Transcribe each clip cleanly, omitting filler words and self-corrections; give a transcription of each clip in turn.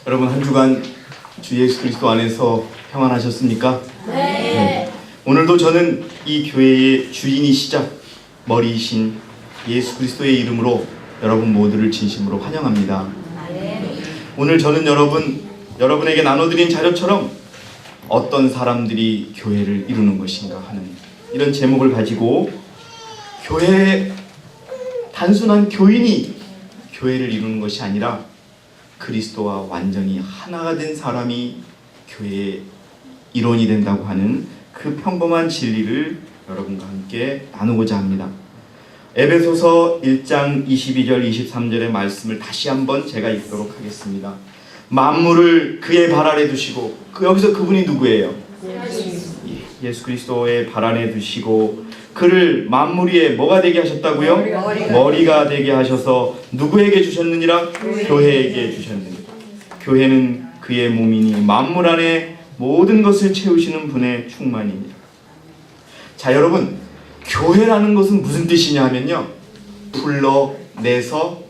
여러분 한 주간 주 예수 그리스도 안에서 평안하셨습니까? 네. 오늘도 저는 이 교회의 주인이시자 머리이신 예수 그리스도의 이름으로 여러분 모두를 진심으로 환영합니다. 오늘 저는 여러분에게 나눠드린 자료처럼 어떤 사람들이 교회를 이루는 것인가 하는 이런 제목을 가지고 교회의 단순한 교인이 교회를 이루는 것이 아니라 그리스도와 완전히 하나가 된 사람이 교회의 일원이 된다고 하는 그 평범한 진리를 여러분과 함께 나누고자 합니다. 에베소서 1장 22절 23절의 말씀을 다시 한번 제가 읽도록 하겠습니다. 만물을 그의 발 아래 두시고 여기서 그분이 누구예요? 예수 그리스도의 발 아래 두시고 그를 만물 위에 뭐가 되게 하셨다고요? 머리가 되게 하셔서 누구에게 주셨느니라? 교회에게 주셨느니라. 교회는 그의 몸이니 만물 안에 모든 것을 채우시는 분의 충만입니다. 자, 여러분, 교회라는 것은 무슨 뜻이냐 하면요, 불러내서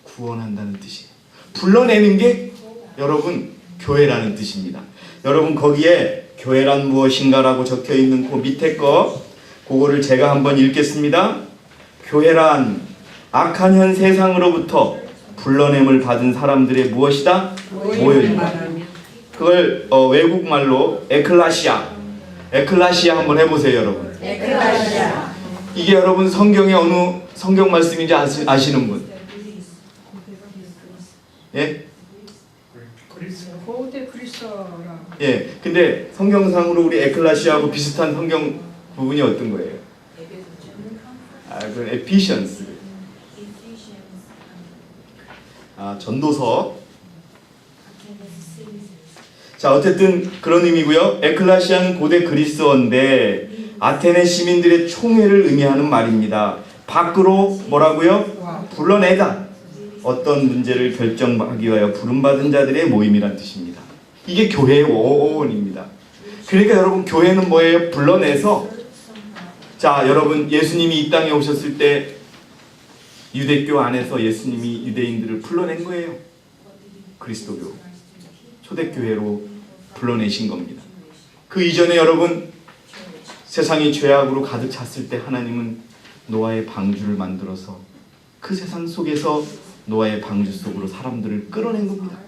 구원한다는 뜻이에요. 불러내는 게 여러분 교회라는 뜻입니다. 여러분 거기에 교회란 무엇인가라고 적혀있는 그 밑에 그거를 제가 한번 읽겠습니다. 교회란 악한 현 세상으로부터 불러냄을 받은 사람들의 무엇이다? 모여있다. 그걸 외국말로 에클라시아 한번 해보세요, 여러분. 에클라시아. 이게 여러분 성경의 어느 성경 말씀인지 아시는 분? 예? 고대 그리스도라. 예. 근데 성경상으로 우리 에클라시아하고 비슷한 성경 부분이 어떤 거예요? 그건 에피션스. 전도서. 자, 어쨌든 그런 의미고요. 에클라시아는 고대 그리스어인데 아테네 시민들의 총회를 의미하는 말입니다. 밖으로 뭐라고요? 불러내다. 어떤 문제를 결정하기 위하여 부름받은 자들의 모임이란 뜻입니다. 이게 교회의 원입니다. 그러니까 여러분 교회는 뭐예요? 불러내서. 자, 여러분 예수님이 이 땅에 오셨을 때 유대교 안에서 예수님이 유대인들을 불러낸 거예요. 그리스도교 초대교회로 불러내신 겁니다. 그 이전에 여러분 세상이 죄악으로 가득 찼을 때 하나님은 노아의 방주를 만들어서 그 세상 속에서 노아의 방주 속으로 사람들을 끌어낸 겁니다.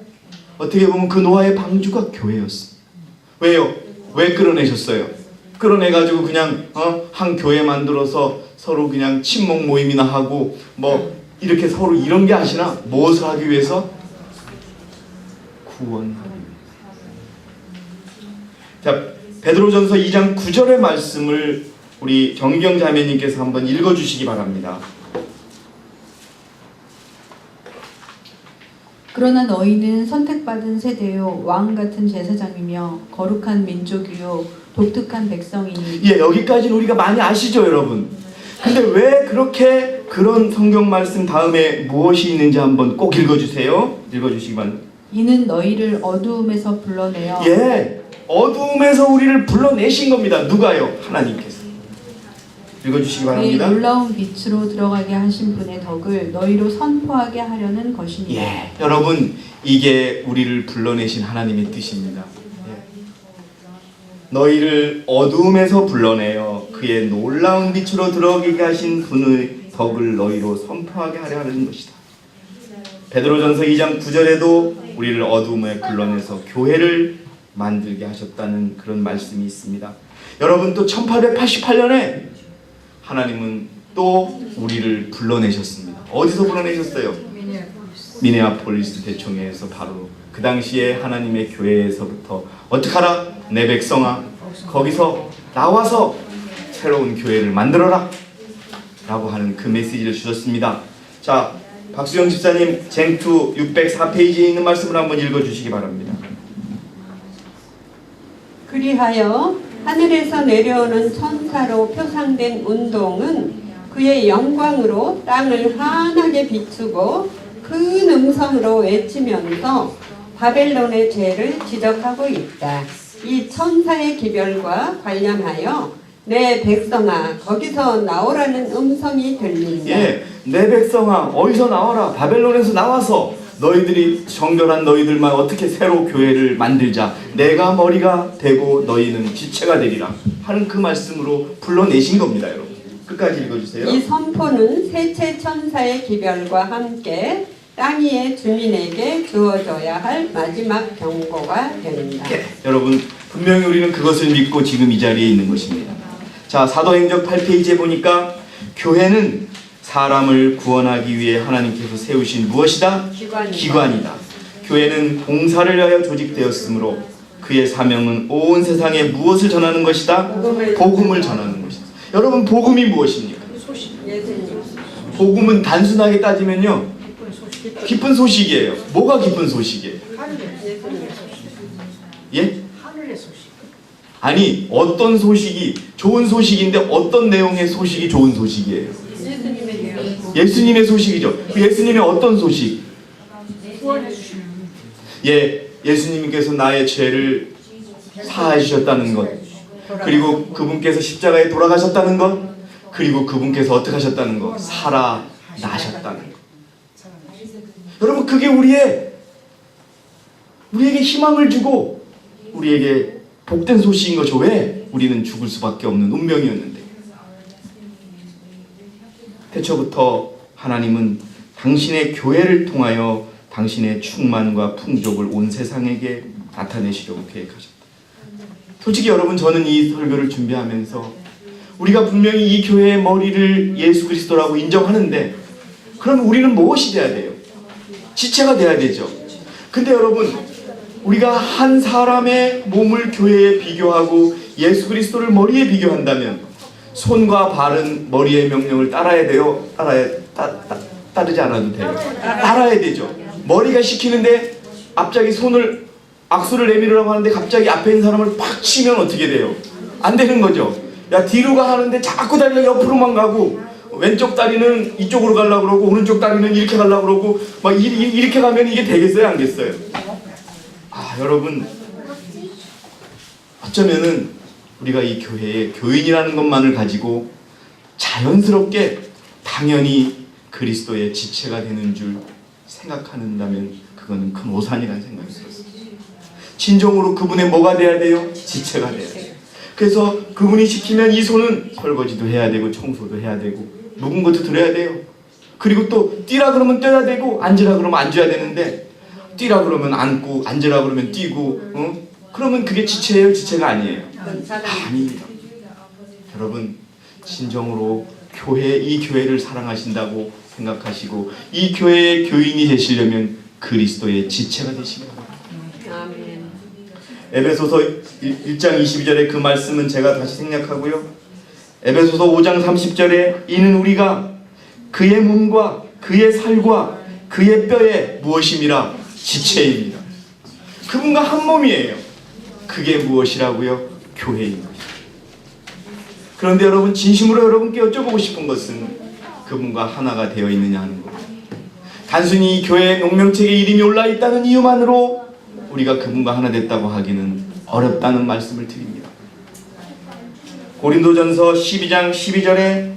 어떻게 보면 그 노아의 방주가 교회였습니다. 왜요? 왜 끌어내셨어요? 끌어내가지고 그냥 한 교회 만들어서 서로 그냥 친목 모임이나 하고 뭐 이렇게 서로 이런 게 아시나? 무엇을 하기 위해서? 구원하기 위해서. 자, 베드로전서 2장 9절의 말씀을 우리 정경 자매님께서 한번 읽어주시기 바랍니다. 그러나 너희는 선택받은 세대요 왕같은 제사장이며 거룩한 민족이요 독특한 백성이니. 예, 여기까지는 우리가 많이 아시죠, 여러분? 근데 왜 그렇게 그런 성경 말씀 다음에 무엇이 있는지 한번 꼭 읽어주세요. 읽어주시기 바랍니다. 이는 너희를 어두움에서 불러내어. 예, 어두움에서 우리를 불러내신 겁니다. 누가요? 하나님께서. 읽어주시기 그의 바랍니다. 놀라운 빛으로 들어가게 하신 분의 덕을 너희로 선포하게 하려는 것이니라. 예, 여러분 이게 우리를 불러내신 하나님의 뜻입니다. 예. 너희를 어두움에서 불러내어 그의 놀라운 빛으로 들어가게 하신 분의 덕을 너희로 선포하게 하려 하는 것이다. 베드로전서 2장 9절에도 우리를 어두움에 불러내서 교회를 만들게 하셨다는 그런 말씀이 있습니다. 여러분 또 1888년에 하나님은 또 우리를 불러내셨습니다. 어디서 불러내셨어요? 미네아폴리스 대총회에서 바로 그 당시에 하나님의 교회에서부터 어떻게 하라? 내 백성아 거기서 나와서 새로운 교회를 만들어라 라고 하는 그 메시지를 주셨습니다. 자, 박수영 집사님 쟁투 604페이지에 있는 말씀을 한번 읽어주시기 바랍니다. 그리하여 하늘에서 내려오는 천사로 표상된 운동은 그의 영광으로 땅을 환하게 비추고 큰 음성으로 외치면서 바벨론의 죄를 지적하고 있다. 이 천사의 기별과 관련하여 내 백성아 거기서 나오라는 음성이 들린다. 예, 내 백성아 어디서 나와라. 바벨론에서 나와서 너희들이 정결한 너희들만 어떻게 새로 교회를 만들자. 내가 머리가 되고 너희는 지체가 되리라 하는 그 말씀으로 불러내신 겁니다. 여러분 끝까지 읽어주세요. 이 선포는 셋째 천사의 기별과 함께 땅 위의 주민에게 주어져야 할 마지막 경고가 됩니다. 여러분 분명히 우리는 그것을 믿고 지금 이 자리에 있는 것입니다. 자, 사도행전 8페이지에 보니까 교회는 사람을 구원하기 위해 하나님께서 세우신 무엇이다? 기관이다. 교회는 봉사를 위하여 조직되었으므로 그의 사명은 온 세상에 무엇을 전하는 것이다? 복음을 전하는 것이다. 여러분 복음이 무엇입니까? 복음은 단순하게 따지면요 기쁜 소식이에요. 뭐가 기쁜 소식이에요? 예? 아니 어떤 소식이 좋은 소식인데 어떤 내용의 소식이 좋은 소식이에요? 예수님의 소식이죠. 예수님의 어떤 소식? 예, 예수님께서 나의 죄를 사하여 주셨다는 것, 그리고 그분께서 십자가에 돌아가셨다는 것, 그리고 그분께서 어떻게 하셨다는 것, 살아나셨다는 것. 여러분 그게 우리에게 희망을 주고 우리에게 복된 소식인 거죠. 왜? 우리는 죽을 수밖에 없는 운명이었는데. 태초부터 하나님은 당신의 교회를 통하여 당신의 충만과 풍족을 온 세상에게 나타내시려고 계획하셨다. 솔직히 여러분 저는 이 설교를 준비하면서 우리가 분명히 이 교회의 머리를 예수 그리스도라고 인정하는데 그럼 우리는 무엇이 돼야 돼요? 지체가 돼야 되죠. 근데 여러분 우리가 한 사람의 몸을 교회에 비교하고 예수 그리스도를 머리에 비교한다면 손과 발은 머리의 명령을 따라야 돼요? 따르지 않아도 돼요? 따라야 되죠. 머리가 시키는데 갑자기 악수를 내밀으라고 하는데 갑자기 앞에 있는 사람을 팍 치면 어떻게 돼요? 안 되는 거죠. 야 뒤로 가 하는데 자꾸 다리가 옆으로만 가고 왼쪽 다리는 이쪽으로 가려고 그러고 오른쪽 다리는 이렇게 가려고 그러고 막 이렇게 가면 이게 되겠어요? 안 되겠어요? 여러분 어쩌면은 우리가 이 교회에 교인이라는 것만을 가지고 자연스럽게 당연히 그리스도의 지체가 되는 줄 생각한다면 그거는 큰 오산이라는 생각이 들었습니다. 진정으로 그분의 뭐가 돼야 돼요? 지체가 돼야 돼요. 그래서 그분이 시키면 이 손은 설거지도 해야 되고 청소도 해야 되고 묵은 것도 들어야 돼요. 그리고 또 뛰라 그러면 뛰어야 되고 앉으라 그러면 앉아야 되는데 뛰라 그러면 앉고 앉으라 그러면 뛰고 그러면 그게 지체예요? 지체가 아니에요? 아닙니다. 여러분 진정으로 이 교회를 사랑하신다고 생각하시고 이 교회의 교인이 되시려면 그리스도의 지체가 되시기 바랍니다. 에베소서 1장 22절에 그 말씀은 제가 다시 생략하고요. 에베소서 5장 30절에 이는 우리가 그의 몸과 그의 살과 그의 뼈에 무엇임이라? 지체입니다. 그분과 한 몸이에요. 그게 무엇이라고요? 교회입니다. 그런데 여러분 진심으로 여러분께 여쭤보고 싶은 것은 그분과 하나가 되어 있느냐 하는 것. 단순히 교회 농명책에 이름이 올라있다는 이유만으로 우리가 그분과 하나 됐다고 하기는 어렵다는 말씀을 드립니다. 고린도전서 12장 12절에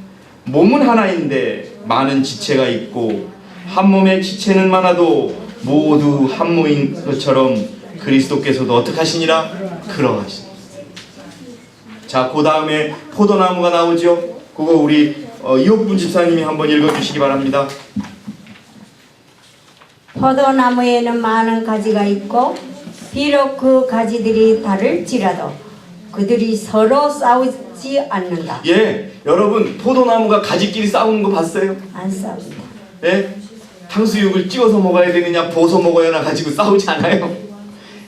몸은 하나인데 많은 지체가 있고 한 몸의 지체는 많아도 모두 한 몸인 것처럼 그리스도께서도 어떻게 하시니라? 그러하시니. 자, 그 다음에 포도나무가 나오죠. 그거 우리 이옥분 집사님이 한번 읽어주시기 바랍니다. 포도나무에는 많은 가지가 있고 비록 그 가지들이 다를지라도 그들이 서로 싸우지 않는다. 예, 여러분 포도나무가 가지끼리 싸우는 거 봤어요? 안 싸운다. 예? 탕수육을 찍어서 먹어야 되느냐 부어서 먹어야 하나 가지고 싸우지 않아요.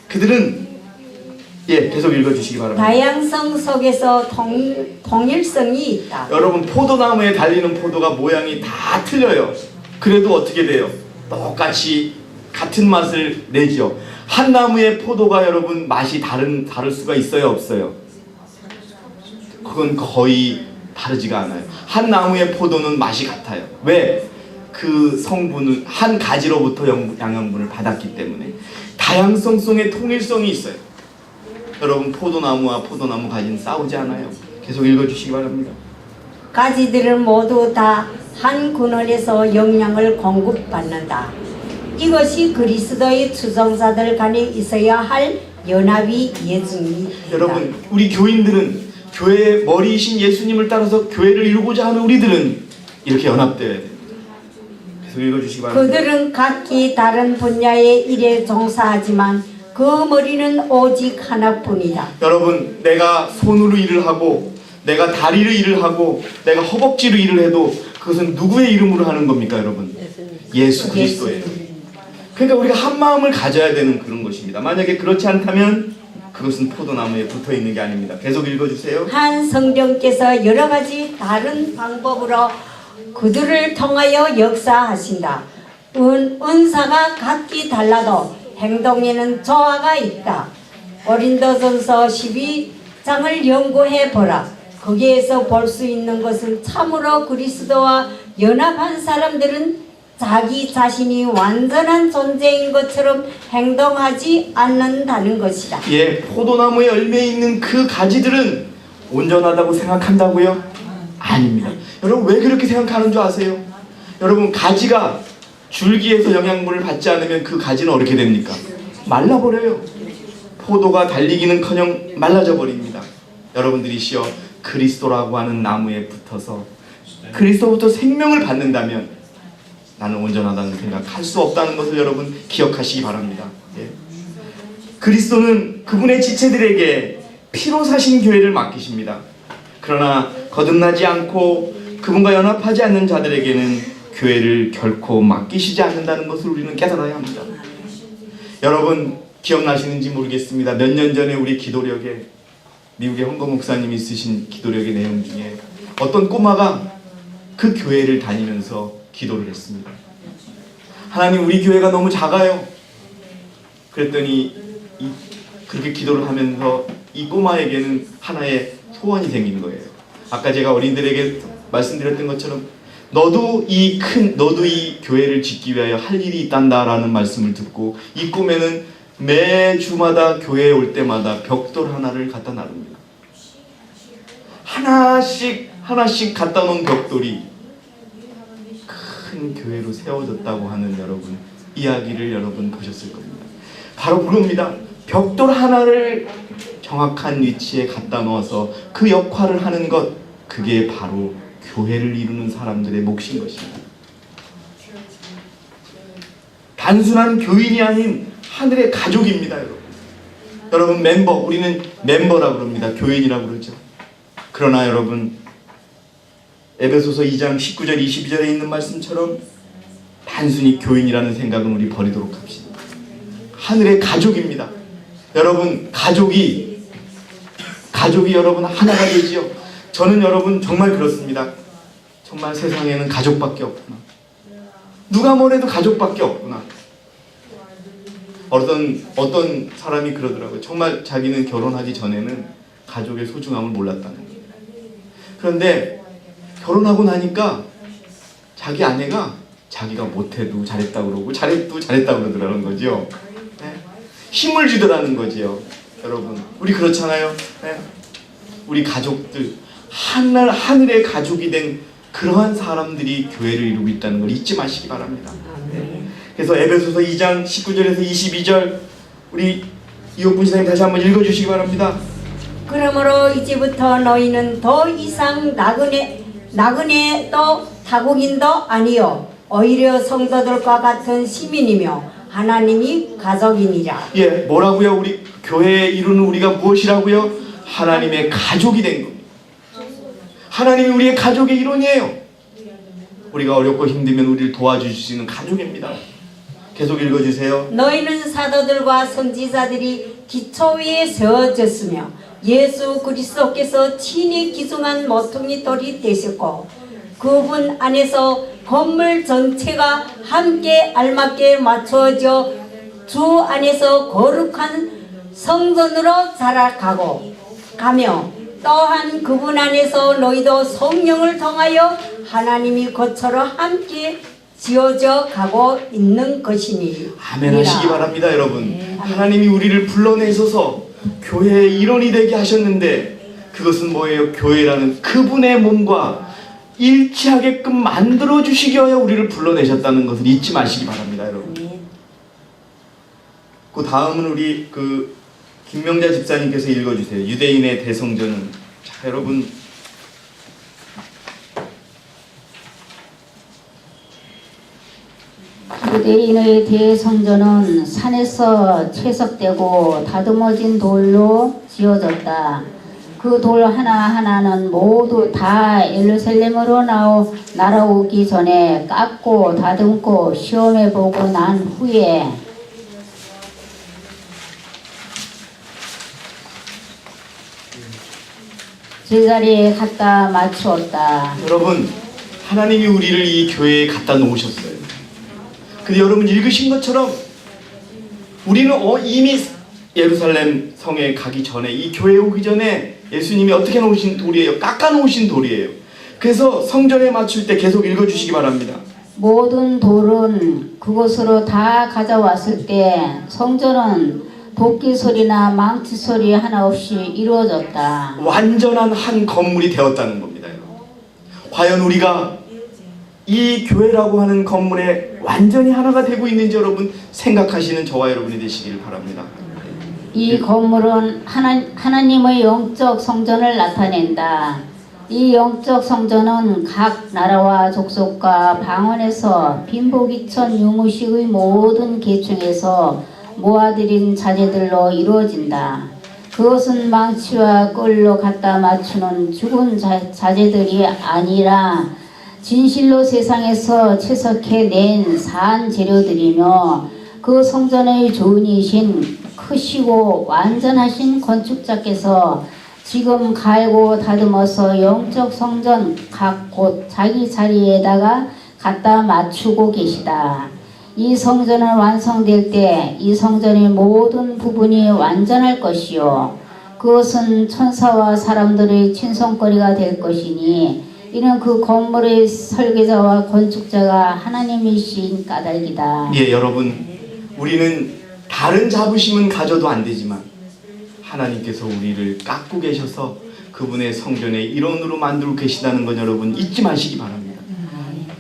그들은 계속 읽어주시기 바랍니다. 다양성 속에서 통일성이 있다. 여러분 포도나무에 달리는 포도가 모양이 다 틀려요. 그래도 어떻게 돼요? 똑같이 같은 맛을 내죠. 한 나무의 포도가 여러분 맛이 다를 수가 있어요? 없어요? 그건 거의 다르지가 않아요. 한 나무의 포도는 맛이 같아요. 왜? 그 성분을 한 가지로부터 영양분을 받았기 때문에 다양성 속에 통일성이 있어요. 여러분 포도나무와 포도나무 가지는 싸우지 않아요. 계속 읽어주시기 바랍니다. 가지들은 모두 다 한 근원에서 영양을 공급받는다. 이것이 그리스도의 추종자들 간에 있어야 할 연합이 예정입니다. 여러분, 우리 교인들은 교회의 머리이신 예수님을 따라서 교회를 이루고자 하는 우리들은 이렇게 연합되어야 됩니다. 계속 읽어주시기 바랍니다. 그들은 각기 다른 분야의 일에 종사하지만 그 머리는 오직 하나뿐이다. 여러분, 내가 손으로 일을 하고 내가 다리로 일을 하고 내가 허벅지로 일을 해도 그것은 누구의 이름으로 하는 겁니까, 여러분? 예수 그리스도예요. 그러니까 우리가 한 마음을 가져야 되는 그런 것입니다. 만약에 그렇지 않다면 그것은 포도나무에 붙어 있는 게 아닙니다. 계속 읽어주세요. 한 성령께서 여러 가지 다른 방법으로 그들을 통하여 역사하신다. 은사가 각기 달라도 행동에는 조화가 있다. 고린도전서 12장을 연구해 보라. 거기에서 볼 수 있는 것은 참으로 그리스도와 연합한 사람들은 자기 자신이 완전한 존재인 것처럼 행동하지 않는다는 것이다. 예, 포도나무에 열매 있는 그 가지들은 온전하다고 생각한다고요? 아닙니다. 여러분, 왜 그렇게 생각하는 줄 아세요? 여러분, 가지가 줄기에서 영양분을 받지 않으면 그 가지는 어떻게 됩니까? 말라버려요. 포도가 달리기는커녕 말라져 버립니다. 여러분들이시여, 그리스도라고 하는 나무에 붙어서 그리스도부터 생명을 받는다면 나는 온전하다는 생각할 수 없다는 것을 여러분 기억하시기 바랍니다. 예. 그리스도는 그분의 지체들에게 피로 사신 교회를 맡기십니다. 그러나 거듭나지 않고 그분과 연합하지 않는 자들에게는 교회를 결코 맡기시지 않는다는 것을 우리는 깨달아야 합니다. 여러분, 기억나시는지 모르겠습니다. 몇 년 전에 우리 기도력에 미국의 헌거 목사님이 쓰신 기도력의 내용 중에 어떤 꼬마가 그 교회를 다니면서 기도를 했습니다. 하나님, 우리 교회가 너무 작아요. 그랬더니 그렇게 기도를 하면서 이 꼬마에게는 하나의 소원이 생긴 거예요. 아까 제가 어린이들에게 말씀드렸던 것처럼 너도 이 교회를 짓기 위하여 할 일이 있단다라는 말씀을 듣고 이 꿈에는 매주마다 교회에 올 때마다 벽돌 하나를 갖다 놔둡니다. 하나씩 갖다 놓은 벽돌이 큰 교회로 세워졌다고 하는 여러분 이야기를 여러분 보셨을 겁니다. 바로 그겁니다. 벽돌 하나를 정확한 위치에 갖다 놓아서 그 역할을 하는 것, 그게 바로 교회를 이루는 사람들의 몫인 것입니다. 단순한 교인이 아닌 하늘의 가족입니다, 여러분. 여러분, 멤버, 우리는 멤버라고 그럽니다. 교인이라고 그러죠. 그러나 여러분, 에베소서 2장 19절 22절에 있는 말씀처럼 단순히 교인이라는 생각은 우리 버리도록 합시다. 하늘의 가족입니다. 여러분, 가족이 여러분 하나가 되지요. 저는 여러분 정말 그렇습니다. 정말 세상에는 가족밖에 없구나. 누가 뭐래도 가족밖에 없구나. 어떤 사람이 그러더라고요. 정말 자기는 결혼하기 전에는 가족의 소중함을 몰랐다는 거예요. 그런데 결혼하고 나니까 자기 아내가 자기가 못해도 잘했다고 그러고 잘해도 잘했다고 그러더라는 거죠. 네? 힘을 주더라는 거지요. 여러분, 우리 그렇잖아요. 네? 우리 가족들, 하늘의 가족이 된 그러한 사람들이 교회를 이루고 있다는 걸 잊지 마시기 바랍니다. 네. 그래서 에베소서 2장 19절에서 22절 우리 이옥분 시장님 다시 한번 읽어주시기 바랍니다. 그러므로 이제부터 너희는 더 이상 나그네도 타국인도 아니요 오히려 성도들과 같은 시민이며 하나님이 가족이니라. 예, 뭐라고요? 우리 교회에 이루는 우리가 무엇이라고요? 하나님의 가족이 된 겁니다. 하나님이 우리의 가족의 일원이에요. 우리가 어렵고 힘들면 우리를 도와주실 수 있는 가족입니다. 계속 읽어주세요. 너희는 사도들과 선지자들이 기초 위에 세워졌으며 예수 그리스도께서 친히 기둥한 모퉁이 돌이 되셨고 그분 안에서 건물 전체가 함께 알맞게 맞추어져 주 안에서 거룩한 성전으로 자라가고 가며 또한 그분 안에서 너희도 성령을 통하여 하나님이 거처로 함께 지어져 가고 있는 것이니. 아멘 하시기 바랍니다, 여러분. 하나님이 우리를 불러내셔서 교회의 일원이 되게 하셨는데 그것은 뭐예요? 교회라는 그분의 몸과 일치하게끔 만들어 주시기 위하여 우리를 불러내셨다는 것을 잊지 마시기 바랍니다, 여러분. 그 다음은 우리 그 김명자 집사님께서 읽어주세요. 유대인의 대성전은. 자, 여러분 유대인의 대성전은 산에서 채석되고 다듬어진 돌로 지어졌다. 그 돌 하나하나는 모두 다 예루살렘으로 날아오기 전에 깎고 다듬고 시험해보고 난 후에 제자리에 갖다 맞추었다. 여러분, 하나님이 우리를 이 교회에 갖다 놓으셨어요. 근데 여러분 읽으신 것처럼 우리는 이미 예루살렘 성에 가기 전에, 이 교회에 오기 전에 예수님이 어떻게 놓으신 돌이에요? 깎아 놓으신 돌이에요. 그래서 성전에 맞출 때 계속 읽어주시기 바랍니다. 모든 돌은 그곳으로 다 가져왔을 때 성전은 도끼 소리나 망치 소리 하나 없이 이루어졌다. 완전한 한 건물이 되었다는 겁니다. 여러분. 과연 우리가 이 교회라고 하는 건물에 완전히 하나가 되고 있는지 여러분 생각하시는 저와 여러분이 되시길 바랍니다. 이 건물은 하나님의 영적 성전을 나타낸다. 이 영적 성전은 각 나라와 족속과 방언에서 빈보기천 유무식의 모든 계층에서 모아들인 자제들로 이루어진다. 그것은 망치와 끌로 갖다 맞추는 죽은 자제들이 아니라 진실로 세상에서 채석해낸 산 재료들이며 그 성전의 주인이신 크시고 완전하신 건축자께서 지금 갈고 다듬어서 영적 성전 각 곳 자기 자리에다가 갖다 맞추고 계시다. 이 성전은 완성될 때 이 성전의 모든 부분이 완전할 것이요 그것은 천사와 사람들의 친송거리가 될 것이니 이는 그 건물의 설계자와 건축자가 하나님이신 까닭이다. 예, 여러분, 우리는 다른 자부심은 가져도 안 되지만 하나님께서 우리를 깎고 계셔서 그분의 성전의 일원으로 만들고 계시다는 건 여러분 잊지 마시기 바랍니다.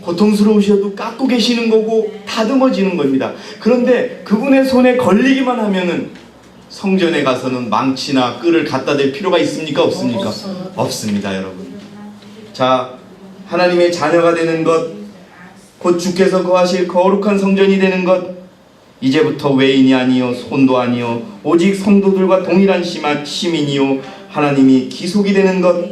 고통스러우셔도 깎고 계시는 거고 다듬어지는 겁니다. 그런데 그분의 손에 걸리기만 하면은 성전에 가서는 망치나 끌을 갖다 댈 필요가 있습니까? 없습니까? 없습니다, 여러분. 자, 하나님의 자녀가 되는 것, 곧 주께서 거하실 거룩한 성전이 되는 것, 이제부터 외인이 아니요 손도 아니요 오직 성도들과 동일한 시민이요 하나님이 기속이 되는 것,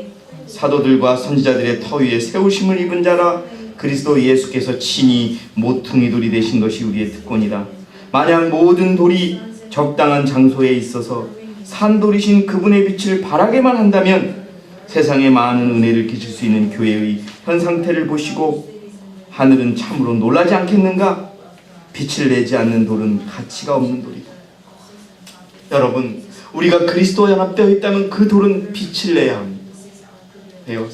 사도들과 선지자들의 터 위에 세우심을 입은 자라. 그리스도 예수께서 친히 모퉁이 돌이 되신 것이 우리의 특권이다. 만약 모든 돌이 적당한 장소에 있어서 산돌이신 그분의 빛을 발하게만 한다면 세상에 많은 은혜를 끼칠 수 있는 교회의 현 상태를 보시고 하늘은 참으로 놀라지 않겠는가? 빛을 내지 않는 돌은 가치가 없는 돌이다. 여러분, 우리가 그리스도와 연합되어 있다면 그 돌은 빛을 내야 합니다. 왜요?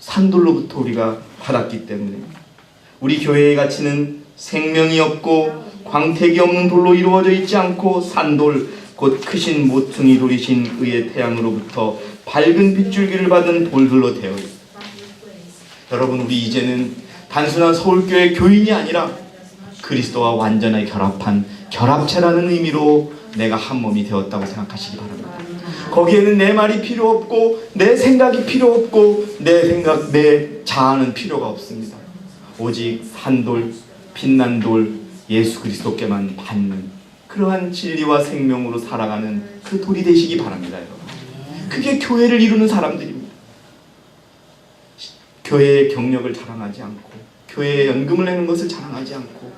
산돌로부터 우리가 받았기 때문에. 우리 교회의 가치는 생명이 없고 광택이 없는 돌로 이루어져 있지 않고 산돌, 곧 크신 모퉁이 돌이신 의의 태양으로부터 밝은 빗줄기를 받은 돌들로 되어 있습니다. 여러분, 우리 이제는 단순한 서울교회 교인이 아니라 그리스도와 완전하게 결합한 결합체라는 의미로 내가 한 몸이 되었다고 생각하시기 바랍니다. 거기에는 내 말이 필요 없고 내 생각이 필요 없고 내 자아는 필요가 없습니다. 오직 산돌, 빛난 돌, 예수 그리스도께만 받는 그러한 진리와 생명으로 살아가는 그 돌이 되시기 바랍니다. 여러분. 그게 교회를 이루는 사람들입니다. 교회의 경력을 자랑하지 않고 교회에 연금을 내는 것을 자랑하지 않고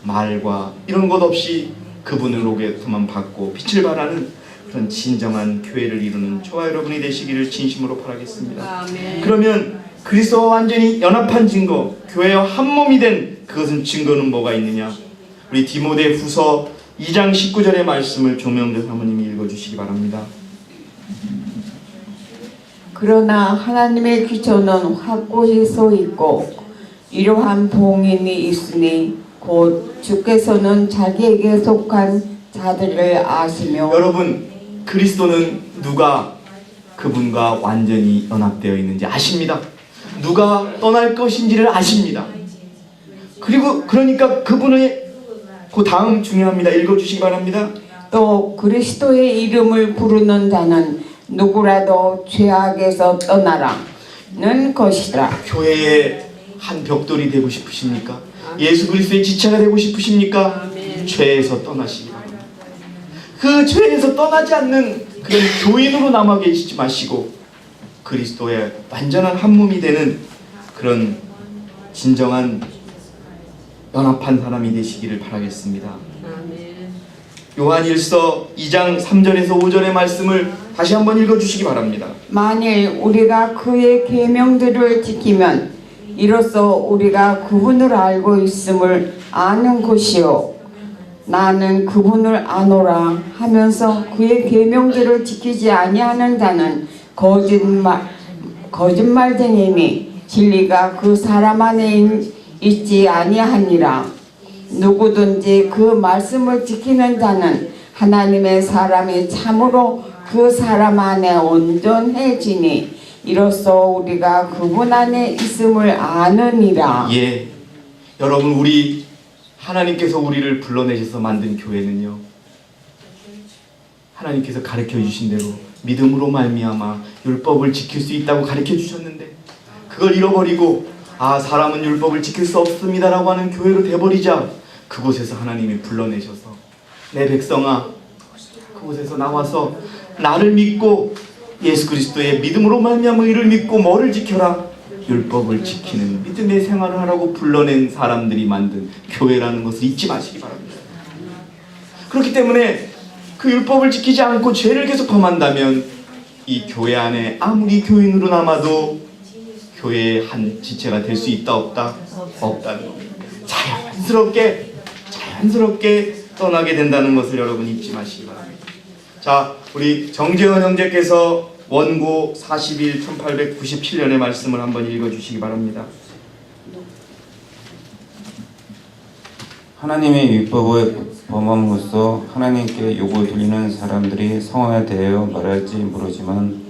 말과 이런 것 없이 그분으로부터만 받고 빛을 발하는 그런 진정한 교회를 이루는 저와 여러분이 되시기를 진심으로 바라겠습니다. 아멘. 그러면 그리스도와 완전히 연합한 증거, 교회와 한 몸이 된 그것은 증거는 뭐가 있느냐? 우리 디모데 후서 2장 19절의 말씀을 조명대 사모님이 읽어주시기 바랍니다. 그러나 하나님의 기초는 확고히 서 있고 이러한 봉인이 있으니 곧 주께서는 자기에게 속한 자들을 아시며. 여러분, 그리스도는 누가 그분과 완전히 연합되어 있는지 아십니다. 누가 떠날 것인지를 아십니다. 그리고 그러니까 그분의 그 다음 중요합니다. 읽어주시기 바랍니다. 또 그리스도의 이름을 부르는 자는 누구라도 죄악에서 떠나라는 것이라. 교회의 한 벽돌이 되고 싶으십니까? 예수 그리스도의 지체가 되고 싶으십니까? 죄에서 떠나시기 바랍니다. 그 죄에서 떠나지 않는 그런 교인으로 남아 계시지 마시고 그리스도의 완전한 한 몸이 되는 그런 진정한 연합한 사람이 되시기를 바라겠습니다. 요한일서 2장 3절에서 5절의 말씀을 다시 한번 읽어주시기 바랍니다. 만일 우리가 그의 계명들을 지키면 이로써 우리가 그분을 알고 있음을 아는 것이요 나는 그분을 아노라 하면서 그의 계명들을 지키지 아니하는 자는 거짓말쟁이니 진리가 그 사람 안에 있지 아니하니라. 누구든지 그 말씀을 지키는 자는 하나님의 사람이 참으로 그 사람 안에 온전해지니 이로써 우리가 그분 안에 있음을 아느니라. 예, 여러분 우리 하나님께서 우리를 불러내셔서 만든 교회는요 하나님께서 가르쳐 주신 대로 믿음으로 말미암아 율법을 지킬 수 있다고 가르쳐 주셨는데 그걸 잃어버리고 사람은 율법을 지킬 수 없습니다라고 하는 교회로 돼버리자 그곳에서 하나님이 불러내셔서 내 백성아 그곳에서 나와서 나를 믿고 예수 그리스도의 믿음으로 말미암아 이를 믿고 뭐를 지켜라? 율법을 지키는 믿음의 생활을 하라고 불러낸 사람들이 만든 교회라는 것을 잊지 마시기 바랍니다. 그렇기 때문에 그 율법을 지키지 않고 죄를 계속 범한다면 이 교회 안에 아무리 교인으로 남아도 교회의 한 지체가 될 수 있다 없다? 없다는 겁니다. 자연스럽게 떠나게 된다는 것을 여러분 잊지 마시기 바랍니다. 자, 우리 정재원 형제께서 원고 40일 1897년의 말씀을 한번 읽어주시기 바랍니다. 하나님의 율법을 범함으로써 하나님께 욕을 돌리는 사람들이 성화에 대하여 말할지 모르지만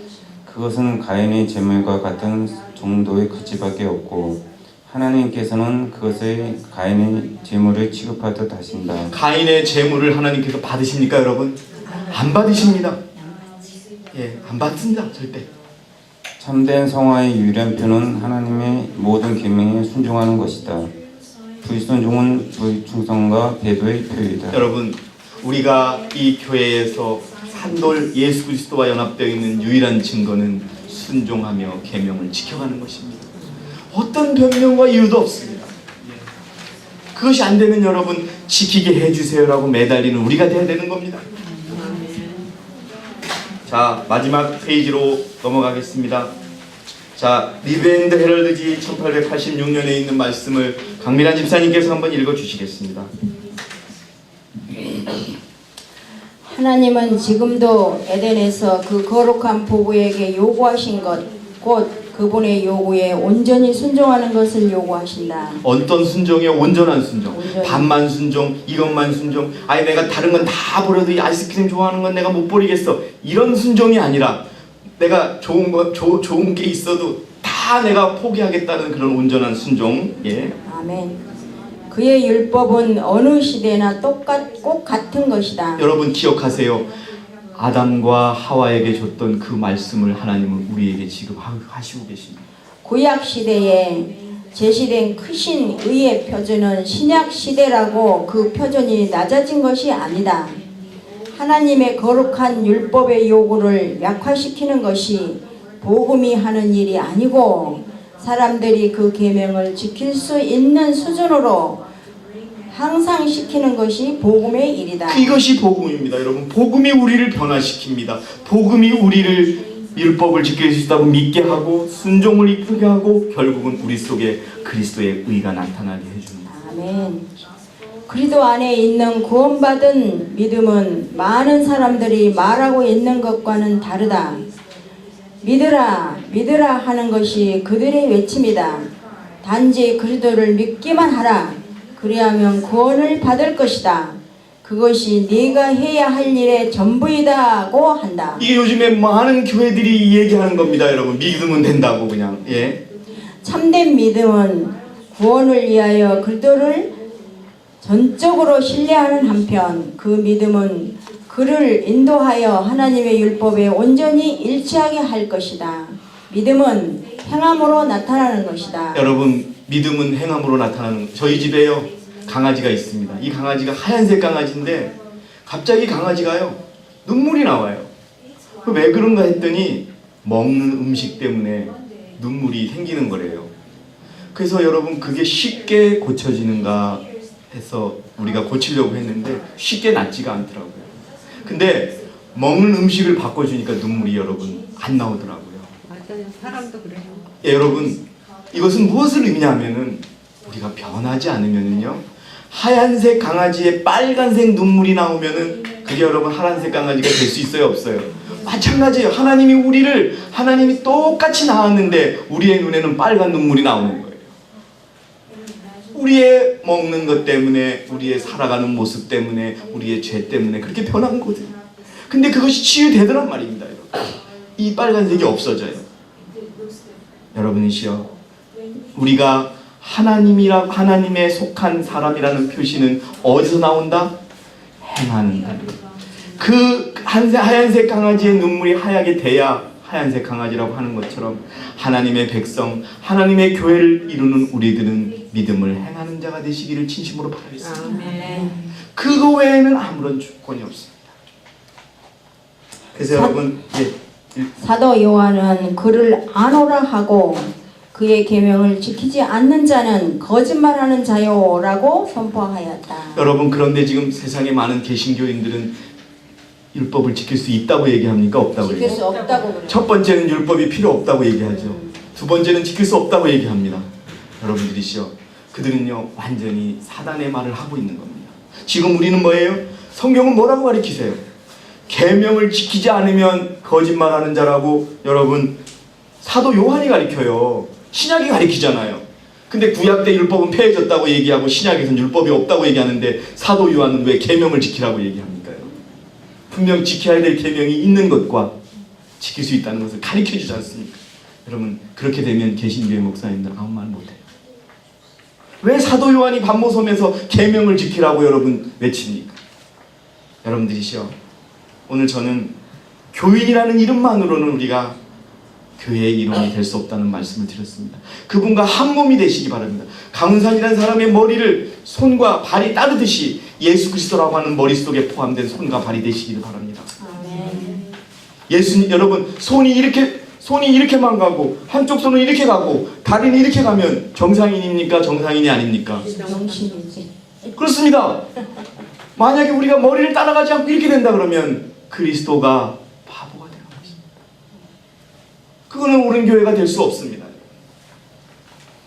그것은 가인의 제물과 같은 정도의 가치밖에 없고 하나님께서는 그것을 가인의 제물을 취급하듯 하신다. 가인의 제물을 하나님께서 받으십니까 여러분? 안 받으십니다. 안 받습니다. 절대. 참된 성화의 유일한 표는 하나님의 모든 계명에 순종하는 것이다. 불순종은 불충성과 배도의 표이다. 여러분 우리가 이 교회에서 산돌 예수 그리스도와 연합되어 있는 유일한 증거는 순종하며 계명을 지켜가는 것입니다. 어떤 변명과 이유도 없습니다. 그것이 안 되면 여러분 지키게 해주세요라고 매달리는 우리가 돼야 되는 겁니다. 자, 마지막 페이지로 넘어가겠습니다. 자, 리브앤드 헤럴드지 1886년에 있는 말씀을 강민환 집사님께서 한번 읽어주시겠습니다. 하나님은 지금도 에덴에서 그 거룩한 보구에게 요구하신 것, 곧 그분의 요구에 온전히 순종하는 것을 요구하신다. 어떤 순종이요? 온전한 순종. 온전히. 반만 순종, 이것만 순종. 아니 내가 다른 건 다 버려도 이 아이스크림 좋아하는 건 내가 못 버리겠어. 이런 순종이 아니라 내가 좋은 게 있어도 다 내가 포기하겠다는 그런 온전한 순종. 예. 아멘. 그의 율법은 어느 시대나 꼭 같은 것이다. 여러분 기억하세요. 아담과 하와에게 줬던 그 말씀을 하나님은 우리에게 지금 하시고 계십니다. 구약 시대에 제시된 크신 의의 표준은 신약 시대라고 그 표준이 낮아진 것이 아니다. 하나님의 거룩한 율법의 요구를 약화시키는 것이 복음이 하는 일이 아니고 사람들이 그 계명을 지킬 수 있는 수준으로 항상 시키는 것이 복음의 일이다. 이것이 복음입니다. 여러분 복음이 우리를 변화시킵니다. 복음이 우리를 율법을 지킬 수 있다고 믿게 하고 순종을 이끌게 하고 결국은 우리 속에 그리스도의 의가 나타나게 해줍니다. 아멘. 그리스도 안에 있는 구원받은 믿음은 많은 사람들이 말하고 있는 것과는 다르다. 믿으라 믿으라 하는 것이 그들의 외침이다. 단지 그리스도를 믿기만 하라. 그리하면 구원을 받을 것이다. 그것이 네가 해야 할 일의 전부이다고 한다. 이게 요즘에 많은 교회들이 얘기하는 겁니다. 여러분 믿으면 된다고 그냥. 예. 참된 믿음은 구원을 위하여 그리스도를 전적으로 신뢰하는 한편 그 믿음은 그를 인도하여 하나님의 율법에 온전히 일치하게 할 것이다. 믿음은 행함으로 나타나는 것이다. 여러분, 믿음은 행함으로 나타나는. 저희 집에요 강아지가 있습니다. 이 강아지가 하얀색 강아지인데 갑자기 강아지가요 눈물이 나와요. 왜 그런가 했더니 먹는 음식 때문에 눈물이 생기는 거래요. 그래서 여러분, 그게 쉽게 고쳐지는가 해서 우리가 고치려고 했는데 쉽게 낫지가 않더라고요. 근데 먹는 음식을 바꿔주니까 눈물이 여러분 안 나오더라고요. 맞아요. 사람도 그래요. 예, 여러분, 이것은 무엇을 의미하면은 우리가 변하지 않으면은요 하얀색 강아지에 빨간색 눈물이 나오면은 그게 여러분 하얀색 강아지가 될 수 있어요, 없어요? 마찬가지예요. 하나님이 똑같이 낳았는데 우리의 눈에는 빨간 눈물이 나오는 거예요. 우리의 먹는 것 때문에, 우리의 살아가는 모습 때문에, 우리의 죄 때문에 그렇게 변한 거거든요. 근데 그것이 치유되더란 말입니다. 여러분. 이 빨간색이 없어져요. 여러분이시여, 우리가 하나님에 속한 사람이라는 표시는 어디서 나온다? 행하는 것. 그 하얀색 강아지의 눈물이 하얗게 돼야 하얀색 강아지라고 하는 것처럼 하나님의 백성, 하나님의 교회를 이루는 우리들은 믿음을 행하는 자가 되시기를 진심으로 바라겠습니다. 아멘. 그거 외에는 아무런 조건이 없습니다. 그래서 여러분, 사도 요한은 그를 아노라 하고 그의 계명을 지키지 않는 자는 거짓말하는 자요라고 선포하였다. 여러분, 그런데 지금 세상에 많은 개신교인들은 율법을 지킬 수 있다고 얘기합니까? 없다고 지킬 얘기합니까? 수 없다고 그래요. 첫 번째는 율법이 필요 없다고 얘기하죠. 두 번째는 지킬 수 없다고 얘기합니다. 여러분들이시여, 그들은요 완전히 사단의 말을 하고 있는 겁니다. 지금 우리는 뭐예요? 성경은 뭐라고 가르치세요? 계명을 지키지 않으면 거짓말하는 자라고 여러분 사도 요한이 가르쳐요. 신약이 가르치잖아요. 근데 구약 때 율법은 폐해졌다고 얘기하고 신약에서는 율법이 없다고 얘기하는데 사도 요한은 왜 계명을 지키라고 얘기합니까? 분명 지켜야 될 계명이 있는 것과 지킬 수 있다는 것을 가르쳐주지 않습니까? 여러분, 그렇게 되면 개신교회 목사님들 아무 말 못해요. 왜 사도 요한이 반모섬에서 계명을 지키라고 여러분 외칩니까? 여러분들이시여, 오늘 저는 교인이라는 이름만으로는 우리가 교회의 일원이 될 수 없다는 말씀을 드렸습니다. 그분과 한 몸이 되시기 바랍니다. 강은산이라는 사람의 머리를 손과 발이 따르듯이 예수 그리스도라고 하는 머릿속에 포함된 손과 발이 되시기를 바랍니다. 예수님, 여러분, 손이 이렇게만 가고 한쪽 손은 이렇게 가고 다리는 이렇게 가면 정상인입니까? 정상인이 아닙니까? 정신이지. 그렇습니다. 만약에 우리가 머리를 따라가지 않고 이렇게 된다 그러면 그리스도가 바보가 되는 것입니다. 그거는 옳은 교회가 될 수 없습니다.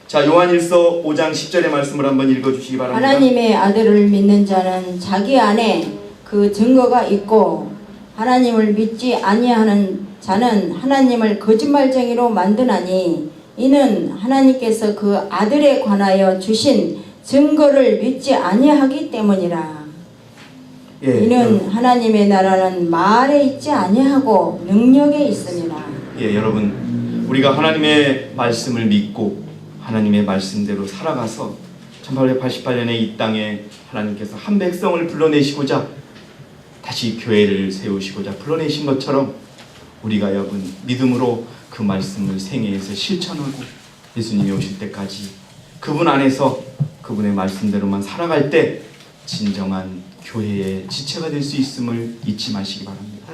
자, 요한일서 5장 10절의 말씀을 한번 읽어주시기 바랍니다. 하나님의 아들을 믿는 자는 자기 안에 그 증거가 있고 하나님을 믿지 아니하는 자는 하나님을 거짓말쟁이로 만드나니 이는 하나님께서 그 아들에 관하여 주신 증거를 믿지 아니하기 때문이라. 이는 하나님의 나라는 말에 있지 아니하고 능력에 있습니다. 예, 여러분, 우리가 하나님의 말씀을 믿고 하나님의 말씀대로 살아가서 1888년에 이 땅에 하나님께서 한 백성을 불러내시고자 다시 교회를 세우시고자 불러내신 것처럼 우리가 여러분 믿음으로 그 말씀을 생애에서 실천하고 예수님이 오실 때까지 그분 안에서 그분의 말씀대로만 살아갈 때 진정한 교회의 지체가 될 수 있음을 잊지 마시기 바랍니다.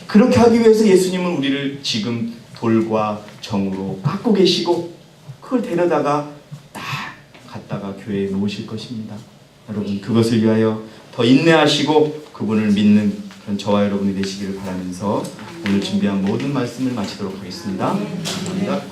그렇게 하기 위해서 예수님은 우리를 지금 돌과 정으로 깎고 계시고 그걸 데려다가 딱 갖다가 교회에 놓으실 것입니다. 여러분, 그것을 위하여 더 인내하시고 그분을 믿는 그런 저와 여러분이 되시기를 바라면서 오늘 준비한 모든 말씀을 마치도록 하겠습니다. 감사합니다.